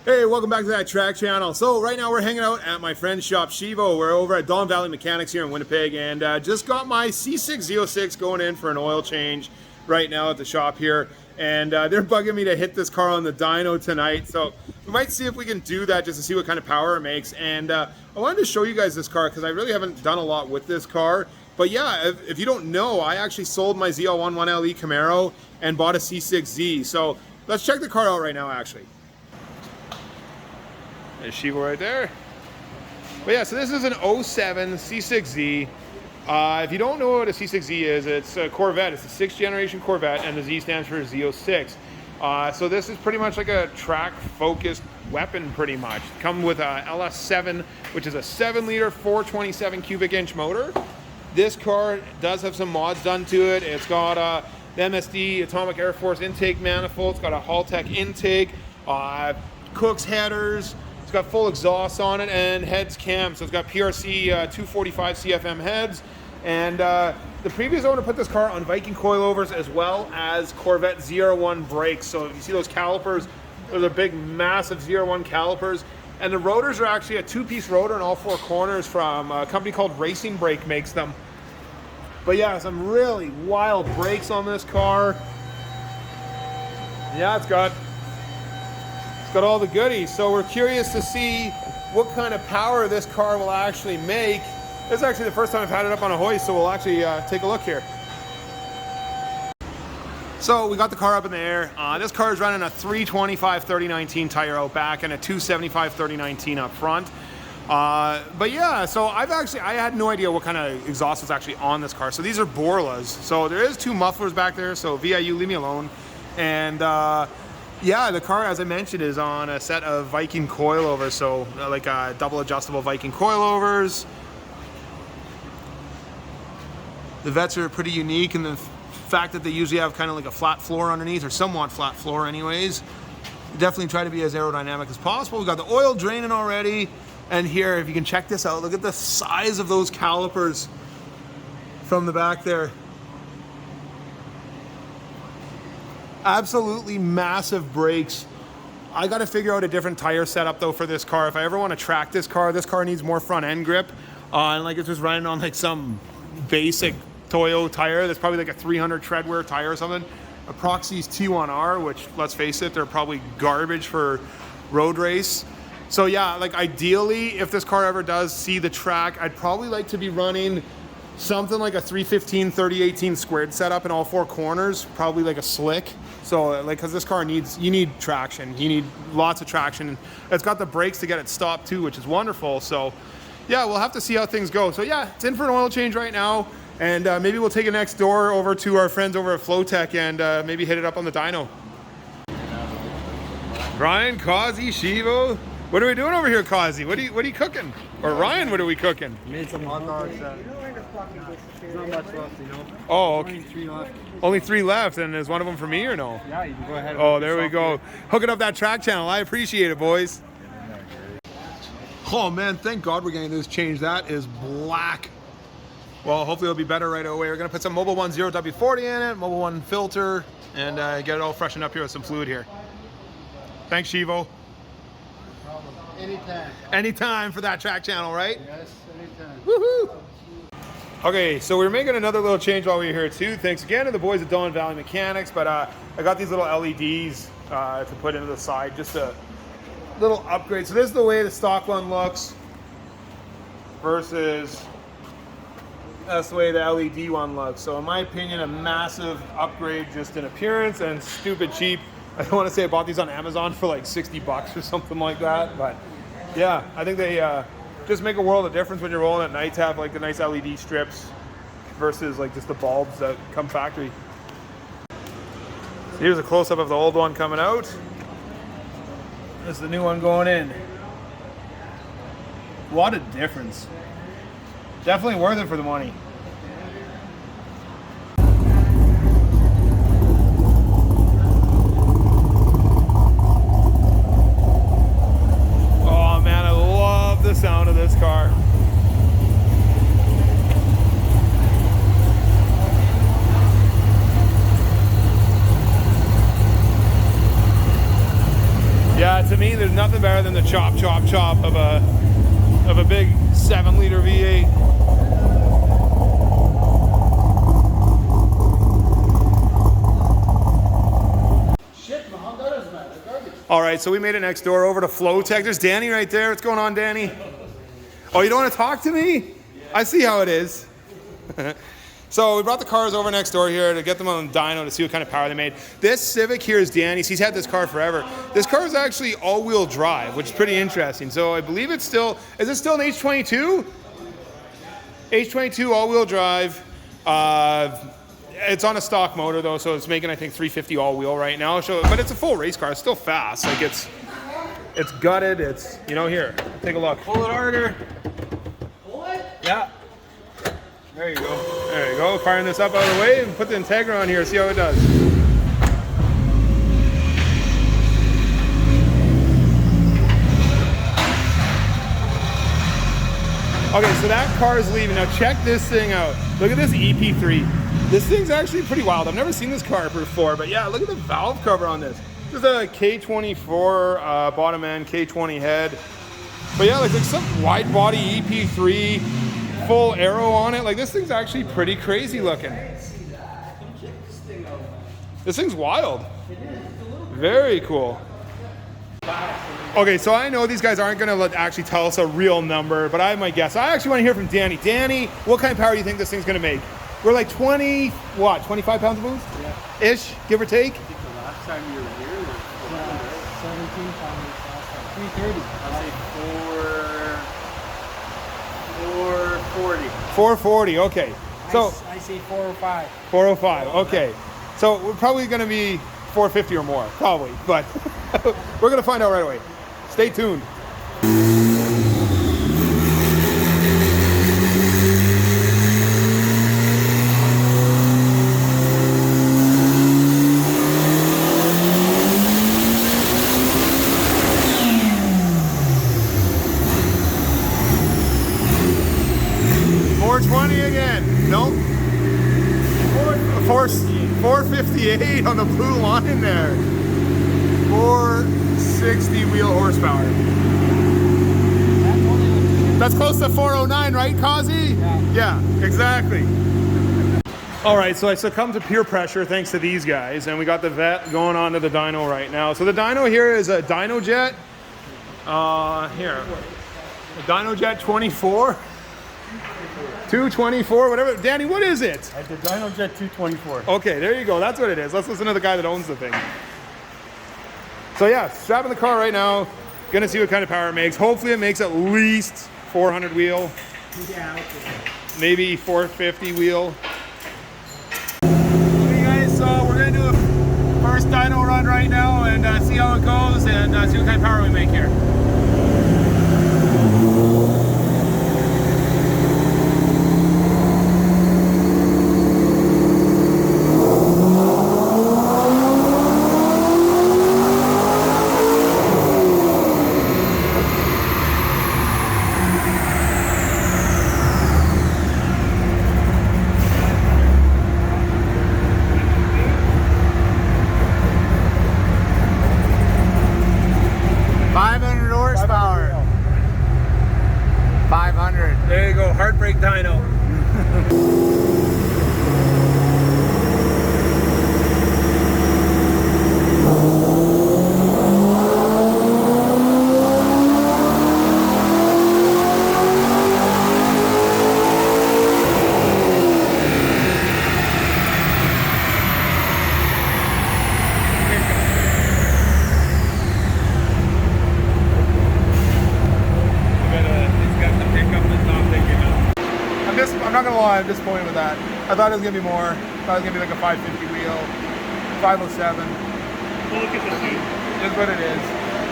Hey, welcome back to that track channel. So right now we're hanging out at my friend's shop, Chevo. We're over at Don Valley Mechanics here in Winnipeg, and just got my C6 Z06 going in for an oil change right now at the shop here. And they're bugging me to hit this car on the dyno tonight. So we might see if we can do that just to see what kind of power it makes. And I wanted to show you guys this car because I really haven't done a lot with this car. But yeah, if you don't know, I actually sold my ZL11 LE Camaro and bought a C6Z. So let's check the car out right now actually. There's Chevo right there. But yeah, so this is an 07 C6Z. If you don't know what a C6Z is, it's a Corvette. It's a 6th generation Corvette, and the Z stands for Z06. So this is pretty much like a track-focused weapon, pretty much. Come with a LS7, which is a 7-liter, 427 cubic inch motor. This car does have some mods done to it. It's got the MSD Atomic Air Force intake manifold. It's got a Flo-Tech intake, Cook's headers. It's got full exhaust on it and heads cam. So it's got PRC 245 CFM heads. And the previous owner put this car on Viking coilovers as well as Corvette Z01 brakes. So if you see those calipers, those are big, massive Z01 calipers. And the rotors are actually a 2-piece rotor in all 4 corners from a company called Racing Brake makes them. But yeah, some really wild brakes on this car. Yeah, it's got all the goodies. So we're curious to see what kind of power this car will actually make. This is actually the first time I've had it up on a hoist, so we'll actually take a look here. So we got the car up in the air. This car is running a 325/3019 tire out back and a 275/3019 up front. But yeah, so I had no idea what kind of exhaust was actually on this car. So these are Borlas. So there is 2 mufflers back there, so VIU, leave me alone. And yeah, the car, as I mentioned, is on a set of Viking coilovers, so like double adjustable Viking coilovers. The vets are pretty unique in the fact that they usually have kind of like a flat floor underneath, or somewhat flat floor anyways. Definitely try to be as aerodynamic as possible. We've got the oil draining already. And here, if you can check this out, look at the size of those calipers from the back there. Absolutely massive brakes. I got to figure out a different tire setup though for this car. If I ever want to track this car needs more front end grip. And like it's just running on like some basic Toyo tire that's probably like a 300 treadwear tire or something. A Proxy's T1R, which let's face it, they're probably garbage for road race. So yeah, like ideally, if this car ever does see the track, I'd probably like to be running something like a 315/3018 squared setup in all 4 corners, probably like a slick. So like, cause this car you need traction. You need lots of traction. It's got the brakes to get it stopped too, which is wonderful. So yeah, we'll have to see how things go. So yeah, it's in for an oil change right now. And maybe we'll take it next door over to our friends over at Flo-Tech and maybe hit it up on the dyno. Ryan, Causey, Chevo. What are we doing over here, Causey? What are you cooking? Or Ryan, what are we cooking? Made some hot dogs. Not much left, you know. Oh, okay. Only 3 left. Only 3 left, and is one of them for me or no? Yeah, you can go ahead. Oh, there we go. Hooking up that track channel. I appreciate it, boys. Oh man, thank God we're getting this change. That is black. Well, hopefully it'll be better right away. We're gonna put some Mobil 1 0W40 in it, Mobil 1 filter, and get it all freshened up here with some fluid here. Thanks, Chevo. Anytime. Anytime for that track channel, right? Yes, anytime. Woohoo! Okay, so we're making another little change while we're here too. Thanks again to the boys at Don Valley Mechanics, but I got these little LEDs to put into the side, just a little upgrade. So this is the way the stock one looks versus that's the way the LED one looks. So in my opinion, a massive upgrade just in appearance and stupid cheap. I don't want to say I bought these on Amazon for like 60 bucks or something like that, but yeah, I think they just make a world of difference when you're rolling at night to have like the nice LED strips versus like just the bulbs that come factory. So here's a close-up of the old one coming out. This is the new one going in. What a difference. Definitely worth it for the money. Oh man, I love the sound of this car. Yeah, to me, there's nothing better than the chop of a big 7-liter V8. All right, so we made it next door over to Flo-Tech. There's Danny right there. What's going on, Danny? Oh, you don't want to talk to me? I see how it is. So we brought the cars over next door here to get them on dyno to see what kind of power they made. This Civic here is Danny's. He's had this car forever. This car is actually all-wheel drive, which is pretty interesting. So I believe it's still, is it still an H22? H22 all-wheel drive. It's on a stock motor though, so it's making I think 350 all-wheel right now. So, but it's a full race car. It's still fast. Like it's gutted. It's, you know, here, take a look. Pull it harder. Pull it? Yeah. There you go. There you go. Firing this up out of the way and put the Integra on here. See how it does. Okay, so that car is leaving. Now check this thing out. Look at this EP3. This thing's actually pretty wild. I've never seen this car before, but yeah, look at the valve cover on this. This is a K24 bottom end, K20 head. But yeah, like some wide body EP3, full aero on it. Like this thing's actually pretty crazy looking. This thing's wild. Very cool. Okay, so I know these guys aren't going to actually tell us a real number, but I have my guess. I actually want to hear from Danny. Danny, what kind of power do you think this thing's going to make? We're like 20, what, 25 pounds of boost? Yeah. Ish, give or take? I think the last time you were here, 17 pounds last time. 330. I'd say 440. 440, okay. So I say 405. 405, okay. So we're probably going to be 450 or more, probably, but we're going to find out right away. Stay tuned. Again. Nope. 458 on the blue line there. 460 wheel horsepower. That's close to 409, right, Kazi? Yeah, exactly. All right, so I succumbed to peer pressure thanks to these guys, and we got the vet going on to the dyno right now. So the dyno here is a DynoJet. Here, a DynoJet 24. 224, whatever. Danny, what is it? The DynoJet 224. Okay, there you go. That's what it is. Let's listen to the guy that owns the thing. So yeah, strapping the car right now. Gonna see what kind of power it makes. Hopefully it makes at least 400 wheel. Yeah. Maybe 450 wheel. Okay guys, so we're gonna do a first dyno run right now and see how it goes and see what kind of power we make here. There you go, heartbreak dyno. I'm not gonna lie, I'm disappointed with that. I thought it was gonna be more. I thought it was gonna be like a 550 wheel, 507. We'll look at the tune. Is what it is.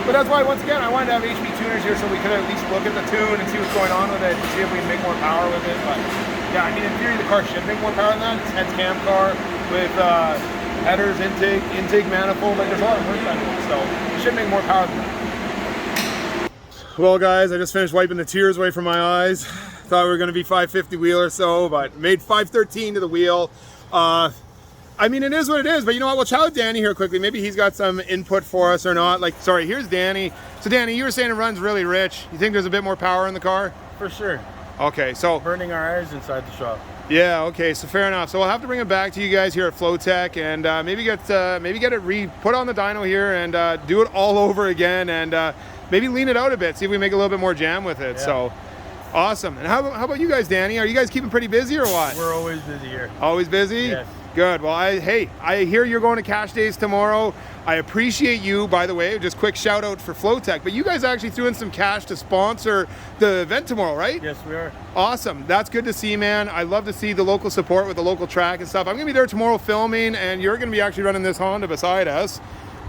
But that's why, once again, I wanted to have HB tuners here so we could at least look at the tune and see what's going on with it and see if we can make more power with it. But yeah, I mean, in theory, the car should make more power than that. It's a 10 cam car with headers, intake manifold. Like, there's a lot of work done to it, so it should make more power than that. Well, guys, I just finished wiping the tears away from my eyes. Thought we were going to be 550 wheel or so, but made 513 to the wheel. I mean, it is what it is, but you know what? We'll chat with Danny here quickly. Maybe he's got some input for us or not. Like, sorry, here's Danny. So Danny, you were saying it runs really rich. You think there's a bit more power in the car? For sure. Okay, so Burning our eyes inside the shop. yeah, okay, so fair enough. So we'll have to bring it back to you guys here at Flo-Tech and maybe get it put on the dyno here and do it all over again and maybe lean it out a bit, see if we make a little bit more jam with it. Yeah. So awesome. And how about you guys, Danny? Are you guys keeping pretty busy or what? We're always busy here. Always busy? Yes. Good. Well, I hear you're going to Cash Days tomorrow. I appreciate you, by the way, just quick shout out for Flo-Tech, but you guys actually threw in some cash to sponsor the event tomorrow, right? Yes, we are. Awesome. That's good to see, man. I love to see the local support with the local track and stuff. I'm going to be there tomorrow filming, and you're going to be actually running this Honda beside us.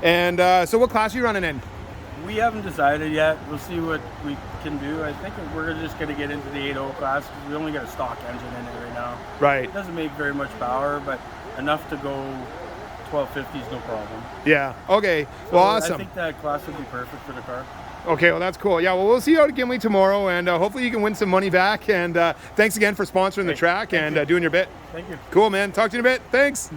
And so what class are you running in? We haven't decided yet. We'll see what we can do. I think we're just going to get into the 8.0 class because we only got a stock engine in it right now. Right. It doesn't make very much power, but enough to go 1250 is no problem. Yeah. Okay. Well, awesome. I think that class would be perfect for the car. Okay, well, that's cool. Yeah, well, we'll see you out at Gimli tomorrow, and hopefully you can win some money back. And thanks again for sponsoring the track and doing your bit. Thank you. Cool, man. Talk to you in a bit. Thanks.